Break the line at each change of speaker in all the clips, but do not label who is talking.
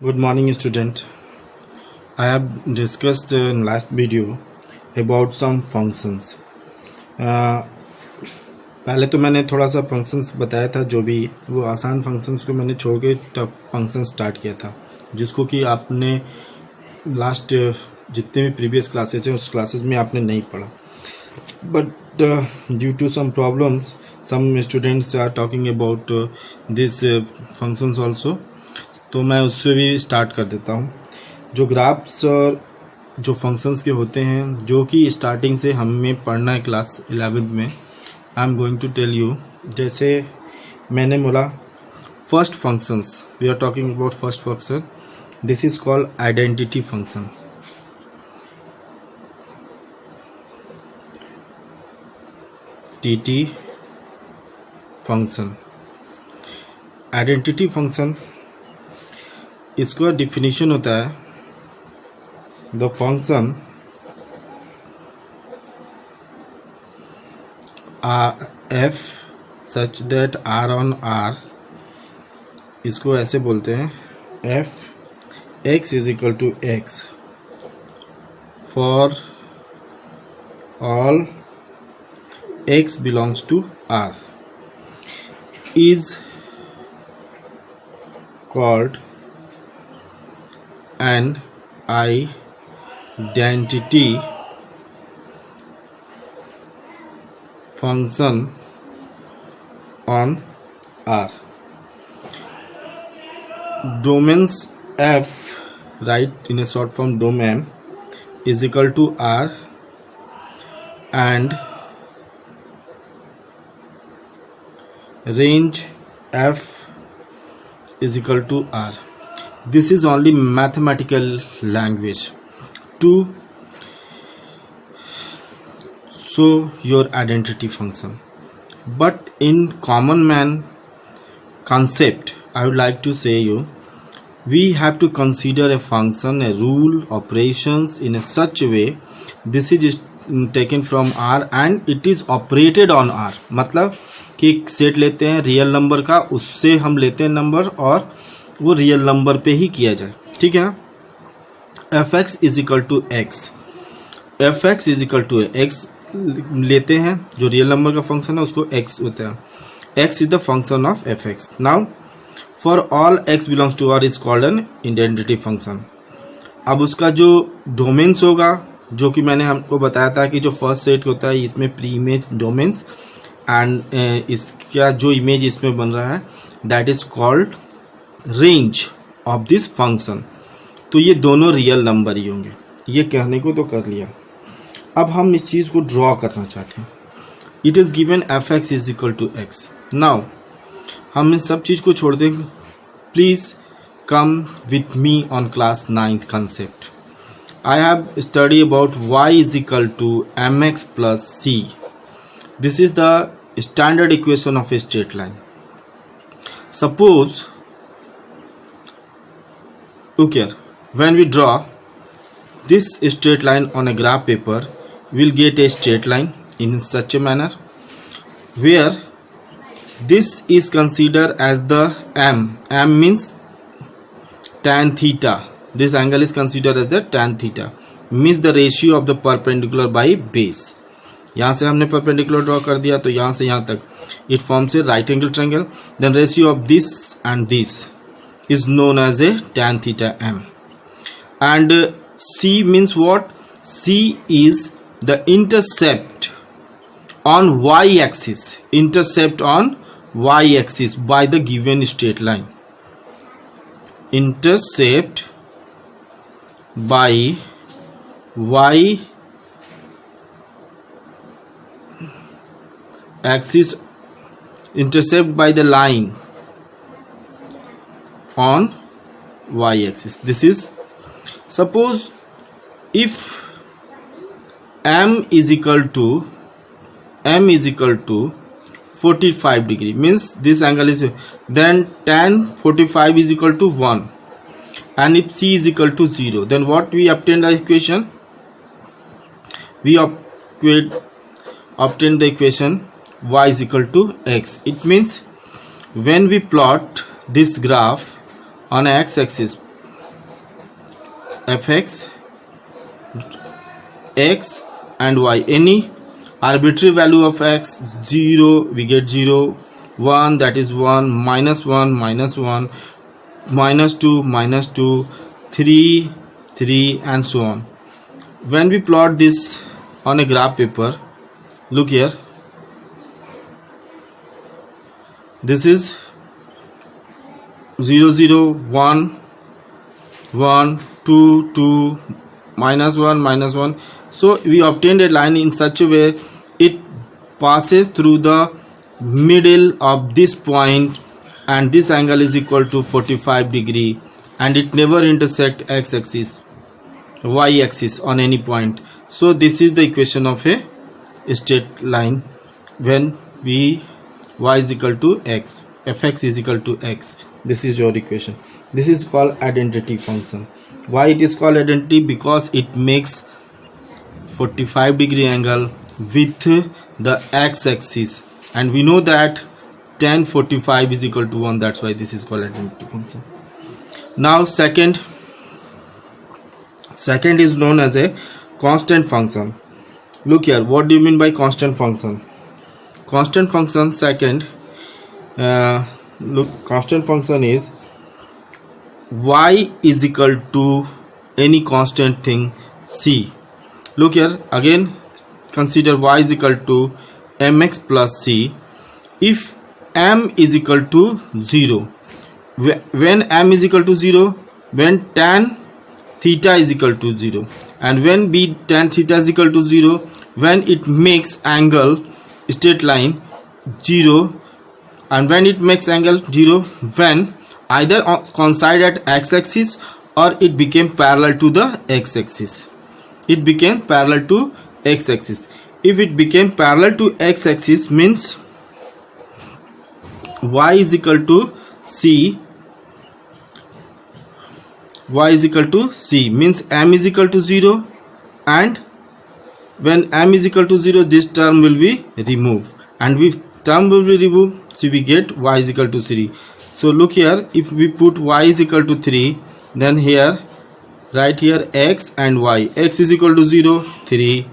Good morning, student. I have discussed in last video about some functions. पहले तो मैंने थोड़ा सा फंक्शंस बताया था, जो भी वो आसान फंक्शंस को मैंने छोड़ के टफ फंक्शन स्टार्ट किया था, जिसको कि आपने लास्ट जितने भी प्रीवियस क्लासेज हैं उस क्लासेज में आपने नहीं पढ़ा. But due to some problems some students are talking about this functions also. तो मैं उससे भी स्टार्ट कर देता हूँ. जो ग्राफ्स और जो फंक्शंस के होते हैं, जो कि स्टार्टिंग से हमें पढ़ना है क्लास 11th में, I am going to tell you. जैसे मैंने बोला first functions, we are talking about first function. This is called identity function. टीटी फंक्शन, आइडेंटिटी फंक्शन, इसका डिफिनीशन होता है the function f such that R on R. इसको ऐसे बोलते हैं f x is equal to x for all x belongs to R is called an identity function on R. Domains F, right, in a short form domain, is equal to R, and range F is equal to R. This is only mathematical language to show your identity function. But in common man concept, I would like to say you, we have to consider a function, a rule, operations in a such a way. This is taken from R and it is operated on R. मतलब कि एक set लेते हैं real number का, उससे हम लेते हैं नंबर और वो रियल नंबर पे ही किया जाए. ठीक है ना. F x is equal to x, f x is equal to x लेते हैं, जो रियल नंबर का फंक्शन है उसको एक्स होता है. X is the function of f x. Now for all x belongs to R is called an identity function. अब उसका जो डोमेन्स होगा, जो कि मैंने हमको बताया था कि जो फर्स्ट सेट होता है इसमें प्री इमेज डोमेन्स एंड इसका जो इमेज इसमें बन रहा है that is called range of this function. तो ये दोनों रियल नंबर ही होंगे. ये कहने को तो कर लिया. अब हम इस चीज़ को ड्रॉ करना चाहते हैं. It is given f x is equal to x. Now हम इस सब चीज़ को छोड़ देंगे. Please come with me on class 9th concept. I have studied about y is equal to mx plus c. This is the standard equation of a straight line. Suppose, look here, when we draw this straight line on a graph paper, we'll get a straight line in such a manner where this is considered as the m. M means tan theta. This angle is considered as the tan theta, means the ratio of the perpendicular by base. यहाँ से हमने perpendicular draw कर दिया, तो यहाँ से यहाँ तक it forms a right angle triangle. Then ratio of this and this is known as a tan theta m. And c means what? C is the intercept on y-axis. Intercept on y-axis by the given straight line. Intercept by y axis, intercept by the line on y axis. This is, suppose if m is equal to 45 degree, means this angle is, then tan 45 is equal to 1. And if c is equal to 0, then what we obtain the equation? We obtain the equation y is equal to x. It means when we plot this graph on x axis, fx x and y. Any arbitrary value of x, 0 we get 0, 1 that is 1, minus 1 minus 1, minus 2 minus 2, 3 3 and so on. When we plot this on a graph paper, look here, this is 0 0 1 1 2 2 minus 1 minus 1. So we obtained a line in such a way it passes through the middle of this point, and this angle is equal to 45 degree, and it never intersect x axis, y axis on any point. So this is the equation of a straight line when y is equal to x, fx is equal to x. This is your equation. This is called identity function. Why it is called identity? Because it makes 45 degree angle with the x axis, and we know that tan 45 is equal to 1. That's why this is called identity function. Now second is known as a constant function. Look here, what do you mean by constant function? Constant function, constant function is y is equal to any constant thing c. Look here, again consider y is equal to mx plus c. If m is equal to 0, when m is equal to 0, when tan theta is equal to 0, and when b tan theta is equal to 0, when it makes angle straight line 0, and when it makes angle 0 when either coincide at x axis or it became parallel to the x axis. It became parallel to x axis. If it became parallel to x axis, means y is equal to c. Y is equal to c means m is equal to 0, and when m is equal to 0, this term will be removed, and if term will be removed, so we get y is equal to 3. So look here, if we put y is equal to 3, then here right here x and y. X is equal to 0, 3,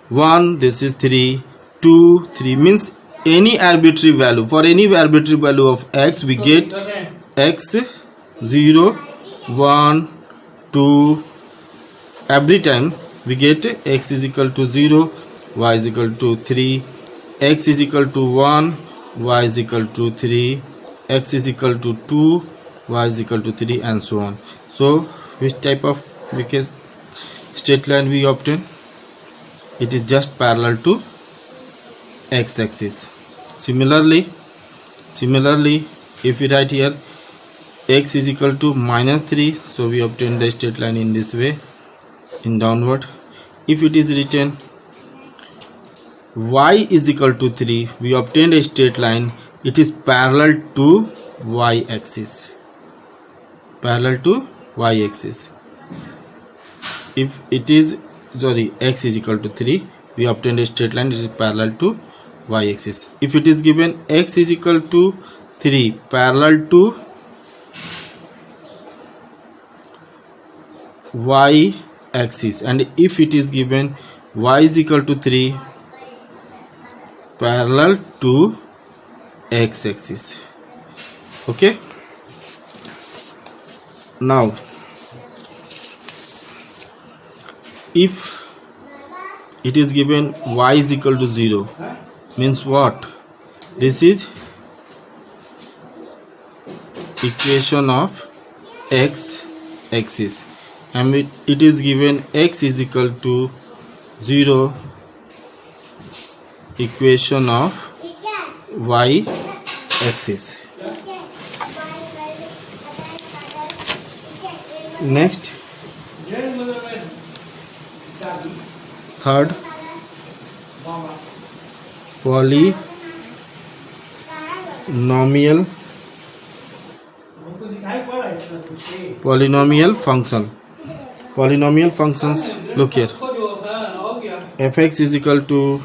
1, this is 3, 2, 3, means any arbitrary value. For any arbitrary value of x, we get x 0, 1, 2, every time we get x is equal to 0, y is equal to 3, x is equal to 1, y is equal to 3, x is equal to 2, y is equal to 3, and so on. So which type of straight line we obtain? It is just parallel to x axis. Similarly, if we write here x is equal to -3, so we obtain the straight line in this way, in downward. If it is written y is equal to 3, we obtained a straight line. It is parallel to y axis. Parallel to y axis. If it is x is equal to 3, we obtained a straight line. It is parallel to y axis. If it is given x is equal to 3 parallel to y axis, and if it is given y is equal to 3 parallel to x axis. Okay, now if it is given y is equal to 0, means what? This is equation of x axis, and it is given x is equal to 0, equation of y axis. Next, third, polynomial function. Polynomial functions, look here, fx is equal to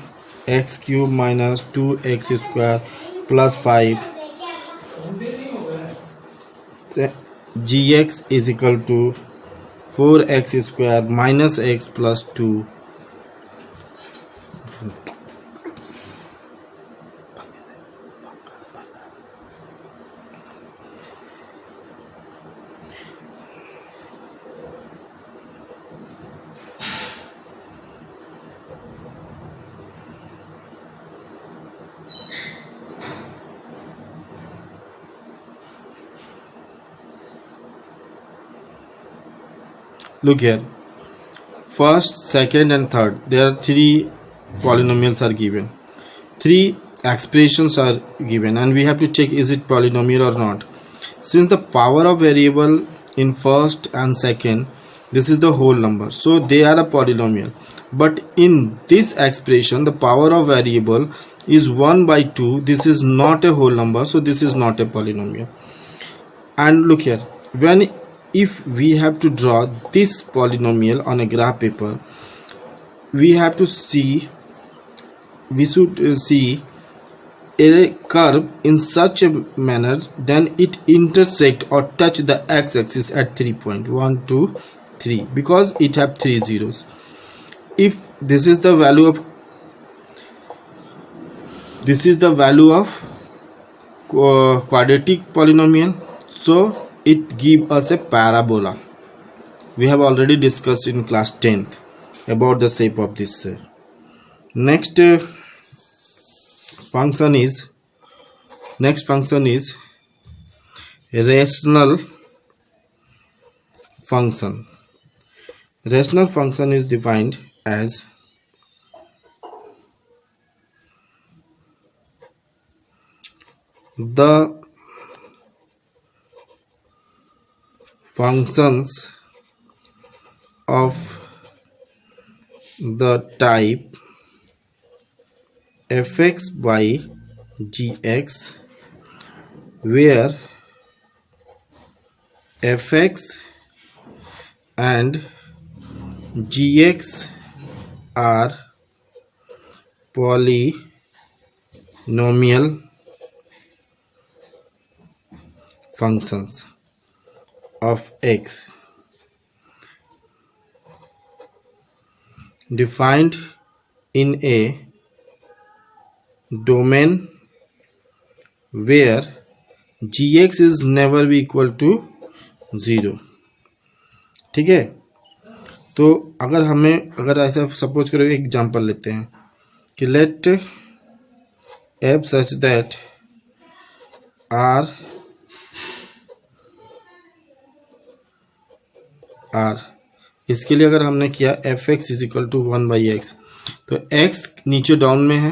x cube minus 2x square plus 5, gx is equal to 4x² minus x plus 2 Look here, first, second and third, there are three polynomials are given, three expressions are given, and we have to check is it polynomial or not. Since the power of variable in first and second, this is the whole number, so they are a polynomial. But in this expression the power of variable is 1/2. This is not a whole number, so this is not a polynomial. And look here, if we have to draw this polynomial on a graph paper, we should see a curve in such a manner then it intersect or touch the x-axis at 3 point 1 2 3, because it have 3 zeros. If this is the value of quadratic polynomial, so it give us a parabola. We have already discussed in class 10th about the shape of this. Next function is rational function. Rational function is defined as the functions of the type fx by gx, where fx and gx are polynomial functions of x, defined in a domain where gx is never be equal to 0. ठीक है, तो अगर ऐसा suppose करो, example लेते हैं कि late f such that r इसके लिए अगर हमने किया fx is equal to 1/x, तो x नीचे डाउन में है,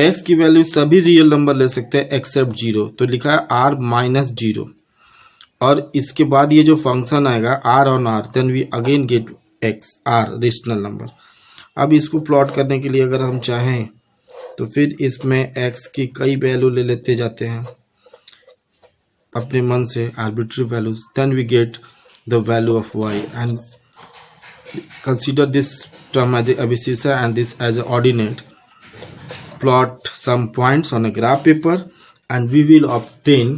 x की वैल्यू सभी रियल नंबर ले सकते हैं एक्सेप्ट 0, तो लिखा है r-0, और इसके बाद ये जो फंक्शन आएगा r on r, then we again get x r rational number. अब इसको प्लॉट करने के लिए अगर हम चाहें तो फिर इसमें x की कई वैल्यू ले लेते जाते हैं अपने मन से, arbitrary values, then we get the value of y and consider this term as a abscissa and this as a ordinate. Plot some points on a graph paper and we will obtain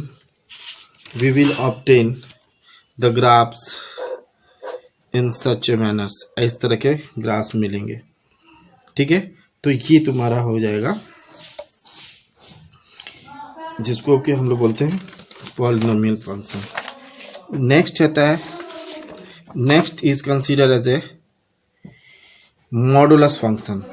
the graphs in such a manner. इस तरह के graphs मिलेंगे. ठीक है, तो ये तुम्हारा हो जाएगा जिसको कि हम लोग बोलते हैं पॉलिनोमियल फंक्शन. नेक्स्ट आता है, next is consider as a modulus function.